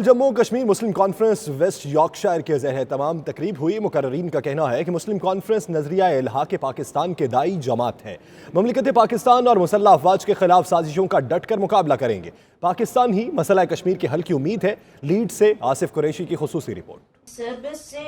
جموں کشمیر مسلم conference waste Yorkshire کے زیر اہتمام تقریب ہوئی۔ مقررین کا کہنا ہے کہ مسلم کانفرنس نظریہ الحاق پاکستان کے دائی جماعت ہے۔ مملکت پاکستان اور مسلح افواج کے خلاف سازشوں کا ڈٹ کر مقابلہ کریں گے۔ پاکستان ہی مسئلہ کشمیر کے حل کی امید ہے۔ لیڈ سے آصف قریشی کی خصوصی رپورٹ۔ سب سے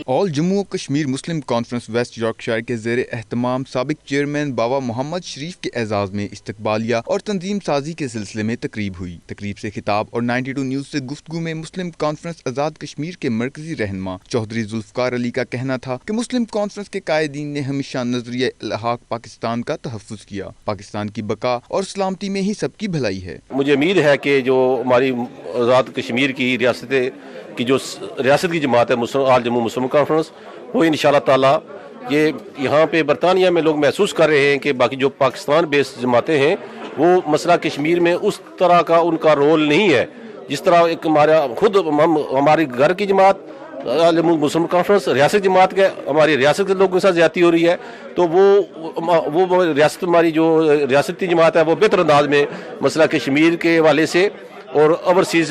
آل جموں کشمیر مسلم کانفرنس ویسٹ یارکشائر کے زیر اہتمام سابق چیئرمین بابا محمد شریف کے اعزاز میں استقبالیہ اور تنظیم سازی کے سلسلے میں تقریب ہوئی۔ تقریب سے خطاب اور 92 نیوز سے گفتگو میں مسلم کانفرنس آزاد کشمیر کے مرکزی رہنما چودھری ذوالفقار علی کا کہنا تھا کہ مسلم کانفرنس کے قائدین نے ہمیشہ نظریہ الحاق پاکستان کا تحفظ کیا۔ پاکستان کی بقا اور سلامتی میں ہی سب کی بھلائی ہے۔ مجھے امید ہے کہ جو ہماری آزاد کشمیر کی ریاست کی جماعت ہے آل جموں مسلم کانفرنس، وہ انشاءاللہ تعالی یہ یہاں پہ برطانیہ میں لوگ محسوس کر رہے ہیں کہ باقی جو پاکستان بیس جماعتیں ہیں وہ مسئلہ کشمیر میں اس طرح کا ان کا رول نہیں ہے جس طرح ایک ہماری گھر کی جماعت آل جموں مسلم کانفرنس ریاست جماعت کے ہماری ریاست کے لوگوں کے ساتھ زیادتی ہو رہی ہے، تو وہ ریاست ہماری جو ریاستی جماعت ہے وہ بہتر انداز میں مسئلہ کشمیر کے حوالے سے اور اوورسیز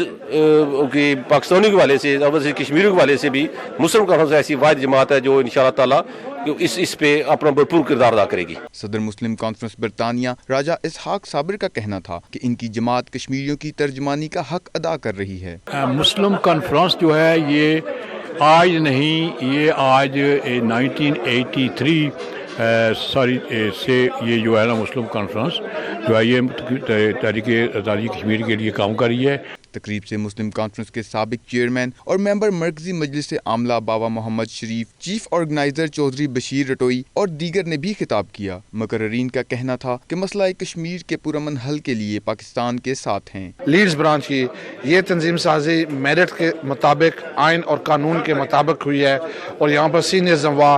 کی پاکستانی کے حوالے سے اوورسیز کشمیریوں کے حوالے سے بھی مسلم کانفرنس ایسی واحد جماعت ہے جو انشاءاللہ تعالی اس پہ اپنا بھرپور کردار ادا کرے گی۔ صدر مسلم کانفرنس برطانیہ راجہ اسحاق صابر کا کہنا تھا کہ ان کی جماعت کشمیریوں کی ترجمانی کا حق ادا کر رہی ہے۔ مسلم کانفرنس جو ہے یہ آج نہیں، یہ آج 1983 سے یہ جو ہے نا مسلم کانفرنس جو ہے یہ تحریک آزادی کشمیر کے لیے کام کر رہی ہے۔ تقریب سے مسلم کانفرنس کے سابق چیئرمین اور ممبر مرکزی مجلس عاملہ بابا محمد شریف، چیف آرگنائزر چودھری بشیر رٹوئی اور دیگر نے بھی خطاب کیا۔ مقررین کا کہنا تھا کہ مسئلہ کشمیر کے پرامن حل کے لیے پاکستان کے ساتھ ہیں۔ لیڈز برانچ کی یہ تنظیم سازی میرٹ کے مطابق آئین اور قانون کے مطابق ہوئی ہے، اور یہاں پر سینئر زموا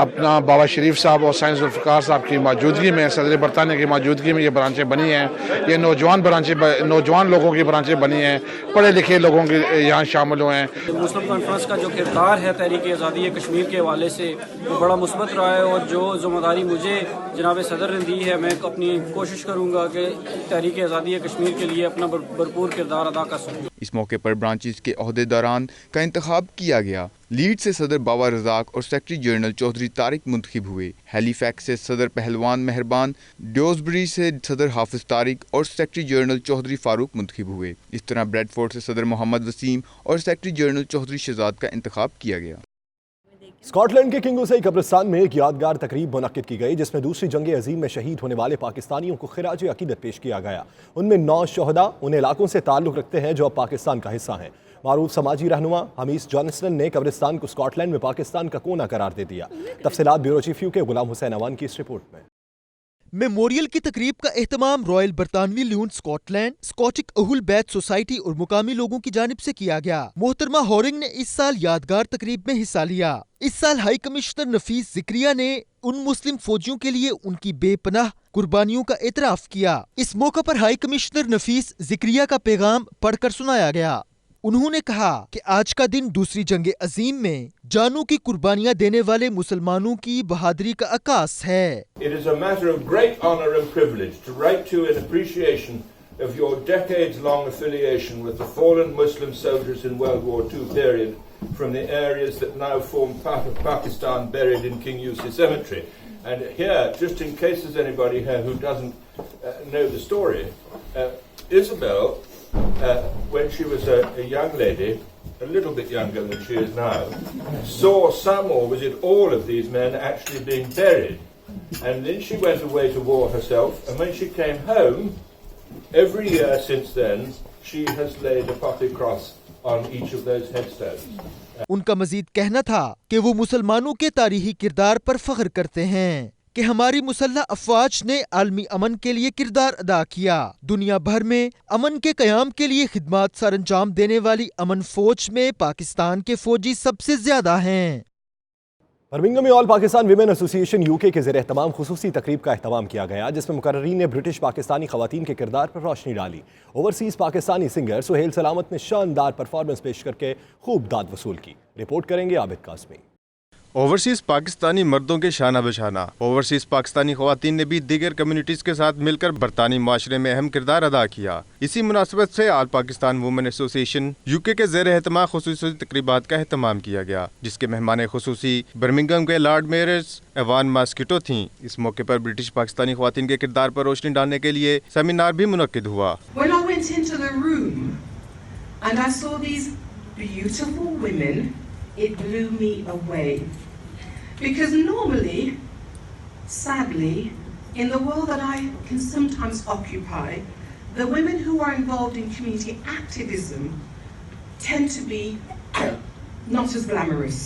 اپنا بابا شریف صاحب اور سائنس ذوالفقار صاحب کی موجودگی میں، صدر برطانیہ کی موجودگی میں یہ برانچیں بنی ہیں۔ یہ نوجوان لوگوں کی برانچیں بنی ہیں، پڑھے لکھے لوگوں کے یہاں شامل ہوئے ہیں۔ مسلم کانفرنس کا جو کردار ہے تحریک آزادی کشمیر کے حوالے سے وہ بڑا مثبت رہا ہے، اور جو ذمہ داری مجھے جناب صدر نے دی ہے، میں اپنی کوشش کروں گا کہ تحریک آزادی کشمیر کے لیے اپنا بھرپور کردار ادا کر سکوں۔ اس موقع پر برانچز کے عہدیداران کا انتخاب کیا گیا۔ لیڈ سے صدر باوا رزاق اور سیکرٹری جنرل چودھری طارق منتخب ہوئے۔ ہیلی فیکس سے صدر پہلوان مہربان، ڈیوزبری سے صدر حافظ طارق اور سیکرٹری جنرل چودھری فاروق منتخب ہوئے۔ اس طرح بریڈ فورڈ سے صدر محمد وسیم اور سیکرٹری جنرل چودھری شہزاد کا انتخاب کیا گیا۔ اسکاٹ لینڈ کے کنگوسائی قبرستان میں ایک یادگار تقریب منعقد کی گئی جس میں دوسری جنگ عظیم میں شہید ہونے والے پاکستانیوں کو خراج عقیدت پیش کیا گیا۔ ان میں 9 شہداء ان علاقوں سے تعلق رکھتے ہیں جو اب پاکستان کا حصہ ہیں۔ معروف سماجی رہنما حمیس جانسٹن نے قبرستان کو اسکاٹ لینڈ میں پاکستان کا کونا قرار دے دیا۔ تفصیلات بیورو چیف یو کے غلام حسین اوان کی اس رپورٹ میں۔ میموریل کی تقریب کا اہتمام رائل برطانوی لیون اسکاٹ لینڈ، اسکاٹک اہل بیت سوسائٹی اور مقامی لوگوں کی جانب سے کیا گیا۔ محترمہ ہورنگ نے اس سال یادگار تقریب میں حصہ لیا۔ اس سال ہائی کمشنر نفیس زکریا نے ان مسلم فوجیوں کے لیے ان کی بے پناہ قربانیوں کا اعتراف کیا۔ اس موقع پر ہائی کمشنر نفیس زکریا کا پیغام پڑھ کر سنایا گیا۔ انہوں نے کہا کہ آج کا دن دوسری جنگ عظیم میں جانوں کی قربانیاں دینے والے مسلمانوں کی بہادری کا عکاس ہے۔ It is a matter of great honor and privilege to write to you in appreciation of your decades-long affiliation with the fallen Muslim soldiers in World War II period from the areas that now form part of Pakistan buried in King Yusuf Cemetery. And here, just in case there's anybody here who doesn't know the story, Isabel, when she was a young lady, a little bit younger than she is now, saw some or was it all of these men actually being buried. And then she went away to war herself, and when she came home, every year since then, she has laid a poppy cross on each of those headstones. ان کا مزید کہنا تھا کہ وہ مسلمانوں کے تاریخی کردار پر فخر کرتے ہیں کہ ہماری مسلح افواج نے عالمی امن کے لیے کردار ادا کیا۔ دنیا بھر میں امن کے قیام کے لیے خدمات سر انجام دینے والی امن فوج میں پاکستان کے فوجی سب سے زیادہ ہیں۔ برمنگھم میں آل پاکستان ویمن ایسوسی ایشن UK کے زیر اہتمام خصوصی تقریب کا اہتمام کیا گیا، جس میں مقررین نے برٹش پاکستانی خواتین کے کردار پر روشنی ڈالی۔ اوورسیز پاکستانی سنگر سہیل سلامت نے شاندار پرفارمنس پیش کر کے خوب داد وصول کی۔ رپورٹ کریں گے عابد قاسمی۔ اوورسیز پاکستانی مردوں کے شانہ بشانہ اوورسیز پاکستانی خواتین نے بھی دیگر کمیونٹیز کے ساتھ مل کر برطانوی معاشرے میں اہم کردار ادا کیا۔ اسی مناسبت سے آل پاکستان وومن ایسوسی ایشن UK کے زیر اہتمام خصوصی تقریبات کا اہتمام کیا گیا، جس کے مہمان خصوصی برمنگھم کے لارڈ میئرز ایوان ماسکیٹو تھیں۔ اس موقع پر برٹش پاکستانی خواتین کے کردار پر روشنی ڈالنے کے لیے سیمینار بھی منعقد ہوا۔ When I went into the room and I saw these beautiful women, it blew me away. Because normally, sadly, in the world that I can sometimes occupy, the women who are involved in community activism tend to be not as glamorous.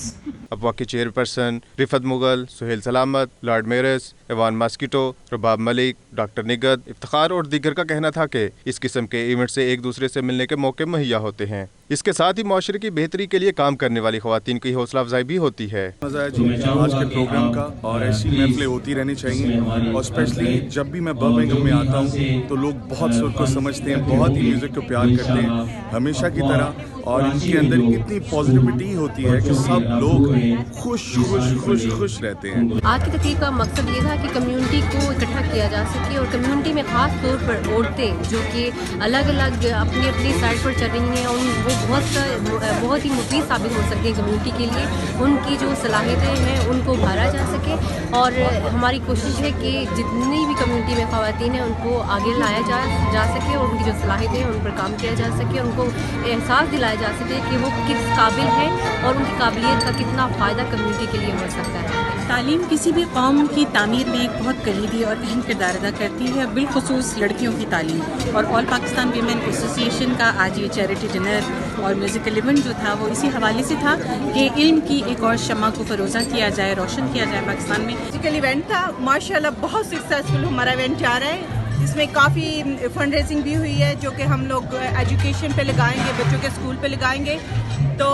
افواہ کے chairperson رفت مغل، سہیل سلامت، lord measures ایوان mosquito, رباب ملک، doctor Nighat, Iftikhar اور دیگر کا کہنا تھا کہ اس قسم کے ایونٹ سے ایک دوسرے سے ملنے کے موقع مہیا ہوتے ہیں۔ اس کے ساتھ ہی معاشرے کی بہتری کے لیے کام کرنے والی خواتین کی حوصلہ افزائی بھی ہوتی ہے۔ مزہ ہے جی آج کے پروگرام کا، اور ایسی محفلیں ہوتی رہنی چاہیے، اور اسپیشلی جب بھی میں برمنگھم میں آتا ہوں تو لوگ بہت سر کو سمجھتے ہیں، بہت ہی میوزک کو پیار کرتے ہیں ہمیشہ کی طرح، اور ان کے اندر اتنی پازیٹیوٹی ہوتی ہے کہ سب لوگ خوش خوش خوش خوش رہتے ہیں۔ آج کی تقریب کا مقصد یہ تھا کہ کمیونٹی کو اکٹھا کیا جا سکے، اور کمیونٹی میں خاص طور پر عورتیں جو کہ الگ الگ اپنی اپنی سائڈ پر چل رہی ہیں، وہ بہت ہی مفید ثابت ہو سکتی ہیں کمیونٹی کے لیے۔ ان کی جو صلاحیتیں ہیں ان کو ابھارا جا سکے، اور ہماری کوشش ہے کہ جتنی بھی کمیونٹی میں خواتین ہیں ان کو آگے لایا جا سکے، اور ان کی جو صلاحیتیں ہیں ان پر کام کیا جا سکے، ان کو احساس دلایا جا سکے کہ وہ کس قابل ہیں اور ان کی قابلیت کا کتنا فائدہ کمیونٹی کے لیے ہو سکتا ہے۔ تعلیم کسی بھی قوم کی تعمیر میں ایک بہت کلیدی اور اہم کردار ادا کرتی ہے، بالخصوص لڑکیوں کی تعلیم، اور آل پاکستان ویمن ایسوسی ایشن کا آج یہ چیریٹی ڈنر اور میوزیکل ایونٹ جو تھا وہ اسی حوالے سے تھا کہ علم کی ایک اور شمع کو فروزہ کیا جائے، روشن کیا جائے پاکستان میں۔ میوزیکل ایونٹ تھا، ماشاءاللہ بہت سکسیزفل ہمارا ایونٹ جا رہا ہے۔ اس میں کافی فنڈ ریزنگ بھی ہوئی ہے جو کہ ہم لوگ ایجوکیشن پہ لگائیں گے، بچوں کے اسکول پہ لگائیں گے، تو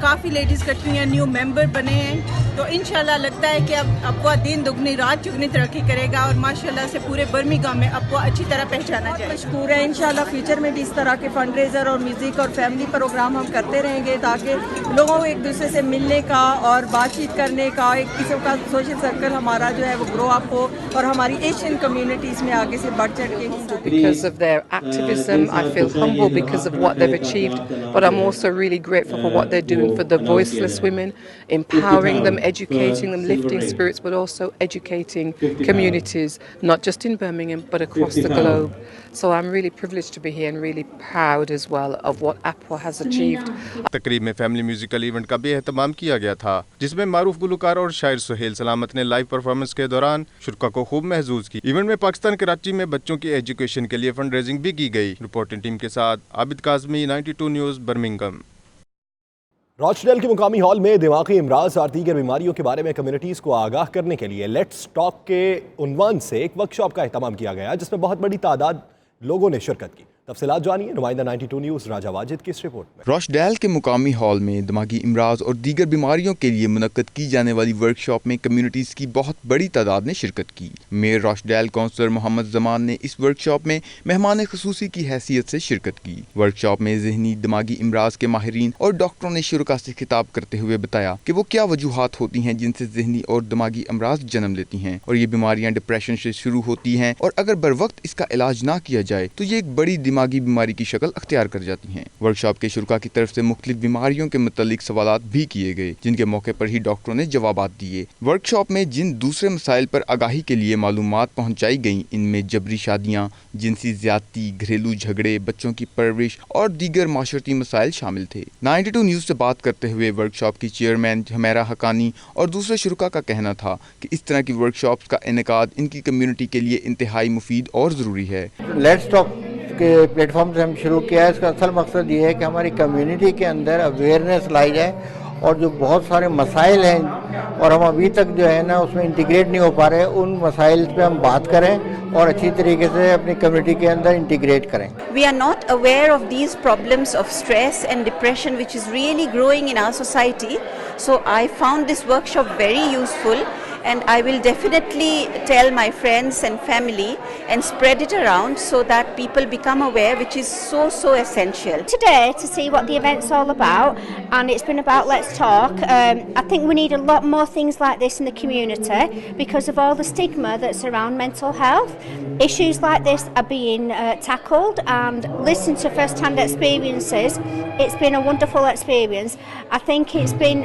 کافی لیڈیز کٹھی ہیں، نیو ممبر بنے ہیں، تو انشاءاللہ لگتا ہے کہ اب اپوا دن دگنی رات چگنی ترقی کرے گا، اور ماشاءاللہ سے پورے برمنگھم میں اپوا اچھی طرح پہچانا جائے۔ مشکور ہے، انشاءاللہ فیوچر میں بھی اس طرح کے فنڈ ریزر اور میوزک اور فیملی پروگرام ہم کرتے رہیں گے، تاکہ لوگوں کو ایک دوسرے سے ملنے کا اور بات چیت کرنے کا ایک قسم کا سوشل سرکل ہمارا جو ہے وہ گرو اپ ہو، اور ہماری ایشین کمیونٹیز میں آگے سے بڑھ چڑھ کے۔ Because of their activism, I feel humble because of what they've achieved, but I'm also really grateful for what they're doing for the voiceless women, empowering them, educating them, lifting spirits, but also educating communities, not just in Birmingham, but across the globe. So I'm really privileged to be here and really proud as well of what APWA has achieved. تقریب میں family musical event کا بھی اہتمام کیا گیا تھا، جس میں معروف گلوکار اور شاعر سہیل سلامت نے لائیو پرفارمنس کے دوران شرکا کو خوب محظوظ کی۔ ایونٹ میں پاکستان کراچی میں بچوں کی ایجوکیشن کے لیے فنڈ ریزنگ بھی کی گئی۔ رپورٹنگ ٹیم کے ساتھ عابد قاسمی، 92 نیوز، برمنگھم۔ راچڈیل کے مقامی ہال میں دماغی امراض اور دیگر بیماریوں کے بارے میں کمیونٹیز کو آگاہ کرنے کے لیے لیٹس ٹاک کے عنوان سے ایک ورکشاپ کا اہتمام کیا گیا، جس میں بہت بڑی تعداد لوگوں نے شرکت کی۔ تفصیلات جانیے نمائندہ 92 نیوز راجہ واجد کی اس رپورٹ میں۔ راچڈیل کے مقامی ہال میں دماغی امراض اور دیگر بیماریوں کے لیے منعقد کی جانے والی ورکشاپ میں کمیونٹیز کی بہت بڑی تعداد نے شرکت کی۔ میئر راچڈیل کونسلر محمد زمان نے اس ورکشاپ میں مہمان خصوصی کی حیثیت سے شرکت کی۔ ورکشاپ میں ذہنی دماغی امراض کے ماہرین اور ڈاکٹروں نے شرکاء سے خطاب کرتے ہوئے بتایا کہ وہ کیا وجوہات ہوتی ہیں جن سے ذہنی اور دماغی امراض جنم لیتی ہیں، اور یہ بیماریاں ڈپریشن سے شروع ہوتی ہیں، اور اگر بروقت اس کا علاج نہ کیا جائے تو یہ ایک بڑی دماغی بیماری کی شکل اختیار کر جاتی ہیں۔ ورکشاپ کے شرکاء کی طرف سے مختلف بیماریوں کے متعلق سوالات بھی کیے گئے، جن کے موقع پر ہی ڈاکٹروں نے جوابات دیے۔ ورکشاپ میں جن دوسرے مسائل پر آگاہی کے لیے معلومات پہنچائی گئیں، ان میں جبری شادیاں، جنسی زیادتی، گھریلو جھگڑے، بچوں کی پرورش اور دیگر معاشرتی مسائل شامل تھے۔ 92 نیوز سے بات کرتے ہوئے ورکشاپ کی چیئرمین ہمیرا حقانی اور دوسرے شرکاء کا کہنا تھا کہ اس طرح کی ورکشاپس کا انعقاد ان کی کمیونٹی کے لیے انتہائی مفید اور ضروری ہے۔ لیٹس ٹاک کے پلیٹ فارم سے ہم شروع کیا ہے، اس کا اصل مقصد یہ ہے کہ ہماری کمیونٹی کے اندر اویئرنیس لائی جائے، اور جو بہت سارے مسائل ہیں اور ہم ابھی تک جو ہے نا اس میں انٹیگریٹ نہیں ہو پا رہے، ان مسائل پہ ہم بات کریں اور اچھی طریقے سے اپنی کمیونٹی کے اندر انٹیگریٹ کریں۔ We are not aware of these problems of stress and depression which is really growing in our society. So I found this workshop very useful, and I will definitely tell my friends and family and spread it around so that people become aware, which is so essential. Today to see what the event's all about, and it's been about Let's Talk. I think we need a lot more things like this in the community because of all the stigma that's around mental health. Issues like this are being tackled, and listen to first-hand experiences. It's been a wonderful experience. I think it's been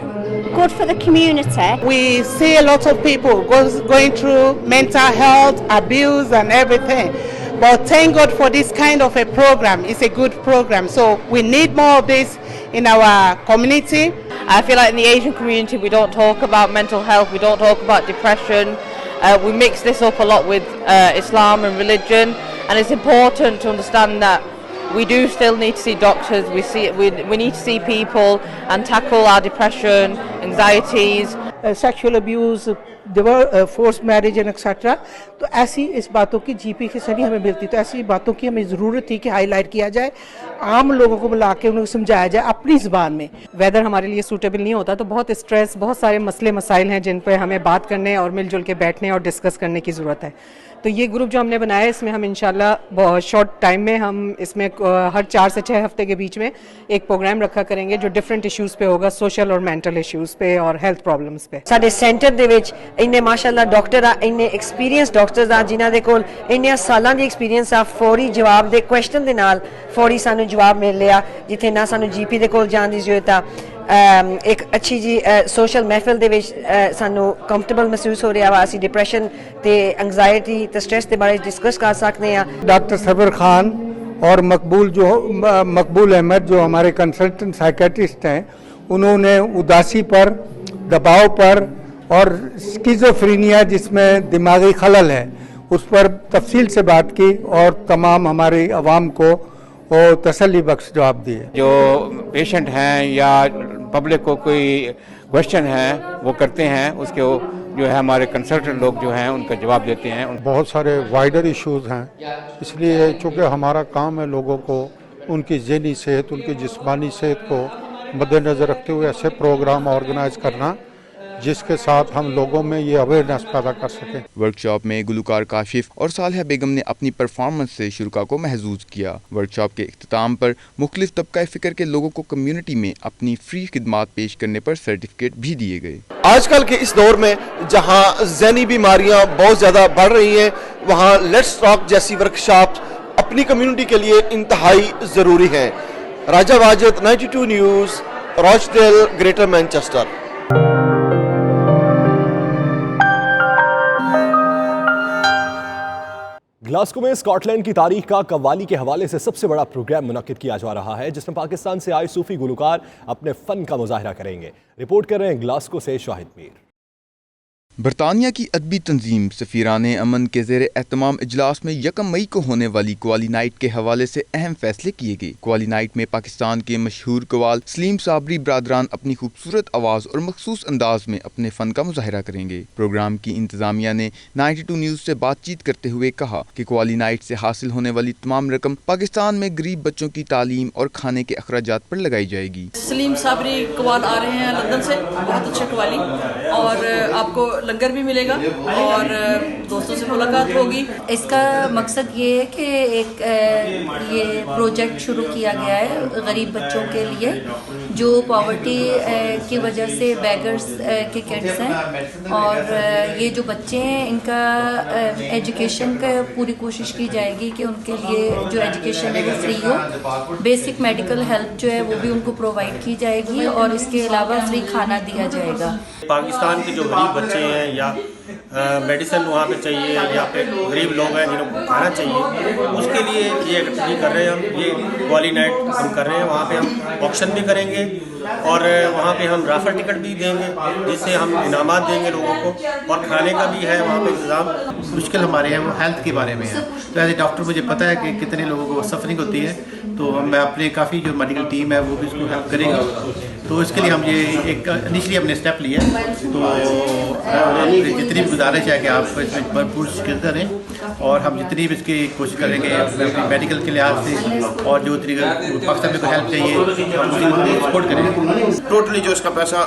good for the community. We see a lot of people going through mental health, abuse and everything. But thank God for this kind of a program. It's a good program. So we need more of this in our community. I feel like in the Asian community we don't talk about mental health, we don't talk about depression. We mix this up a lot with Islam and religion, and it's important to understand that we do still need to see doctors, we need to see people and tackle our depression, anxieties. Sexual abuse, forced marriage and etc. تو ایسی اس باتوں کی جی پی کی سنی ہمیں ملتی, تو ایسی باتوں کی ہمیں ضرورت تھی کہ ہائی لائٹ کیا جائے, عام لوگوں کو بلا کے انہیں سمجھایا جائے اپنی زبان میں. ویدر ہمارے لیے سوٹیبل نہیں ہوتا تو بہت اسٹریس, بہت سارے مسئلے مسائل ہیں جن پہ ہمیں بات کرنے اور مل جل کے بیٹھنے اور ڈسکس کرنے کی ضرورت ہے. تو یہ گروپ جو ہم نے بنایا ہے اس میں ہم انشاءاللہ بہت شارٹ ٹائم میں ہم اس میں ہر 4 سے 6 ہفتے کے بیچ میں ایک پروگرام رکھا کریں گے جو ڈفرینٹ ایشوز پہ ہوگا, سوشل اور مینٹل ایشوز پہ اور ہیلتھ پرابلمس پہ. ਸਾਡੇ ਸੈਂਟਰ ਦੇ ਵਿੱਚ ਇੰਨੇ ਮਾਸ਼ਾਅੱਲਾ ਡਾਕਟਰ ਆ, ਇੰਨੇ ਐਕਸਪੀਰੀਅੰਸ ਡਾਕਟਰਸ ਆ ਜਿਨ੍ਹਾਂ ਦੇ ਕੋਲ ਇੰਨੇ ਸਾਲਾਂ ਦੀ ਐਕਸਪੀਰੀਅੰਸ ਆ. ਫੌਰੀ ਜਵਾਬ ਦੇ ਕੁਐਸਚਨ ਦੇ ਨਾਲ ਫੌਰੀ ਸਾਨੂੰ ਜਵਾਬ ਮਿਲ ਲਿਆ, ਜਿੱਥੇ ਨਾ ਸਾਨੂੰ ਜੀਪੀ ਦੇ ਕੋਲ ਜਾਣ ਦੀ ਜ਼ਰੂਰਤ ਆ. ایک اچھی جی سوشل محفل دے وچ سانو کمفرٹیبل محسوس ہو رہا وا, اسی ڈپریشن تے انگزائٹی تے سٹریس دے بارے ڈسکس کر سکتے ہیں. ڈاکٹر صبر خان اور مقبول احمد جو ہمارے کنسلٹنٹ سائیکیٹرسٹ ہیں, انہوں نے اداسی پر, دباؤ پر اور اسکیزوفرینیا جس میں دماغی خلل ہے اس پر تفصیل سے بات کی اور تمام ہماری عوام کو وہ تسلی بخش جواب دیے. جو پیشنٹ ہیں یا پبلک کو کوئی کوشچن ہے وہ کرتے ہیں, اس کے جو ہے ہمارے کنسلٹنٹ لوگ جو ہیں ان کا جواب دیتے ہیں. بہت سارے وائڈر ایشوز ہیں, اس لیے چونکہ ہمارا کام ہے لوگوں کو ان کی ذہنی صحت, ان کی جسمانی صحت کو مد نظر رکھتے ہوئے ایسے پروگرام آرگنائز کرنا جس کے ساتھ ہم لوگوں میں یہ اویئرنیس پیدا کر سکیں. ورکشاپ میں گلوکار کاشف اور صالحہ بیگم نے اپنی پرفارمنس سے شرکاء کو محظوظ کیا. ورکشاپ کے اختتام پر مختلف طبقہ فکر کے لوگوں کو کمیونٹی میں اپنی فری خدمات پیش کرنے پر سرٹیفکیٹ بھی دیے گئے. آج کل کے اس دور میں جہاں ذہنی بیماریاں بہت زیادہ بڑھ رہی ہیں, وہاں لیٹس ٹاک جیسی ورکشاپ اپنی کمیونٹی کے لیے انتہائی ضروری ہیں. Raja Wajid, 92 news, Rochdale, Greater Manchester. Glasgow میں اسکاٹ لینڈ کی تاریخ کا قوالی کے حوالے سے سب سے بڑا پروگرام منعقد کیا جا رہا ہے جس میں پاکستان سے آئے صوفی گلوکار اپنے فن کا مظاہرہ کریں گے. رپورٹ کر رہے ہیں گلاسکو سے شاہد میر. برطانیہ کی ادبی تنظیم سفیران امن کے زیر اہتمام اجلاس میں 1 مئی کو ہونے والی قوالی نائٹ کے حوالے سے اہم فیصلے کیے گئے. قوالی نائٹ میں پاکستان کے مشہور قوال سلیم صابری برادران اپنی خوبصورت آواز اور مخصوص انداز میں اپنے فن کا مظاہرہ کریں گے. پروگرام کی انتظامیہ نے 92 نیوز سے بات چیت کرتے ہوئے کہا کہ قوالی نائٹ سے حاصل ہونے والی تمام رقم پاکستان میں غریب بچوں کی تعلیم اور کھانے کے اخراجات پر لگائی جائے گی. سلیم صابری قوال آ رہے ہیں لندن سے, بہت اچھے قوالی, اور آپ کو لنگر بھی ملے گا اور دوستوں سے ملاقات ہوگی. اس کا مقصد یہ ہے کہ ایک یہ پروجیکٹ شروع کیا گیا ہے غریب بچوں کے لیے جو پاورٹی کی وجہ سے بیگرز کے کڈس ہیں, اور یہ جو بچے ہیں ان کا ایجوکیشن کا پوری کوشش کی جائے گی کہ ان کے لیے جو ایجوکیشن ہے وہ فری ہو. بیسک میڈیکل ہیلپ جو ہے وہ بھی ان کو پرووائڈ کی جائے گی, اور اس کے علاوہ فری کھانا دیا جائے گا. پاکستان کے جو غریب بچے ہیں یا میڈیسن وہاں پہ چاہیے, یا پہ غریب لوگ ہیں جنہوں کو کھانا چاہیے, اس کے لیے یہ ایکٹیویٹی کر رہے ہیں ہم. یہ قوالی نائٹ ہم کر رہے ہیں, وہاں پہ ہم آکشن بھی کریں گے اور وہاں پہ ہم رافل ٹکٹ بھی دیں گے جس سے ہم انعامات دیں گے لوگوں کو, اور کھانے کا بھی ہے وہاں پہ انتظام. مشکل ہمارے ہیں وہ ہیلتھ کے بارے میں ہے, تو ایز اے ڈاکٹر مجھے پتہ ہے کہ کتنے لوگوں کو سفرنگ ہوتی ہے, تو میں اپنے کافی جو میڈیکل ٹیم ہے وہ بھی اس کو ہیلپ کرے گا. تو اس کے لیے ہم یہ ایک انیشلی ہم نے اسٹیپ لیا, تو جتنی بھی گزارش ہے کہ آپ اس میں بھرپور شرکت کریں, اور ہم جتنی بھی اس کی کوشش کریں گے اپنی میڈیکل کے لحاظ سے, اور جو پاکستان میں کوئی ہیلپ چاہیے ہم اسی کو سپورٹ کریں گے. ٹوٹلی جو اس کا پیسہ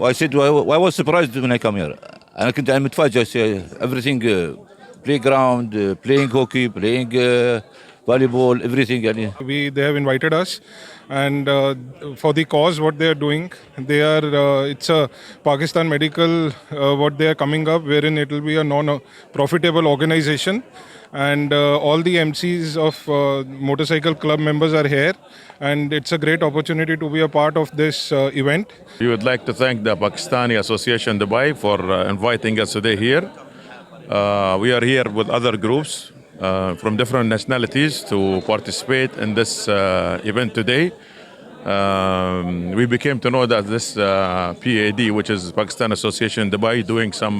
I said I was surprised when I come here. أنا كنت متفاجئ everything playground, playing hockey, playing volleyball, everything. They have invited us, and for the cause what they are doing, they are it's a Pakistan Medical what they are coming up, wherein it will be a non-profitable organization, and all the MCs of motorcycle club members are here, and it's a great opportunity to be a part of this event. We would like to thank the Pakistani Association Dubai for inviting us today here. We are here with other groups from different nationalities to participate in this event today. We became to know that this PAD, which is Pakistan Association Dubai, doing some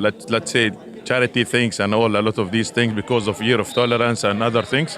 let's say charity things and all a lot of these things because of Year of Tolerance and other things.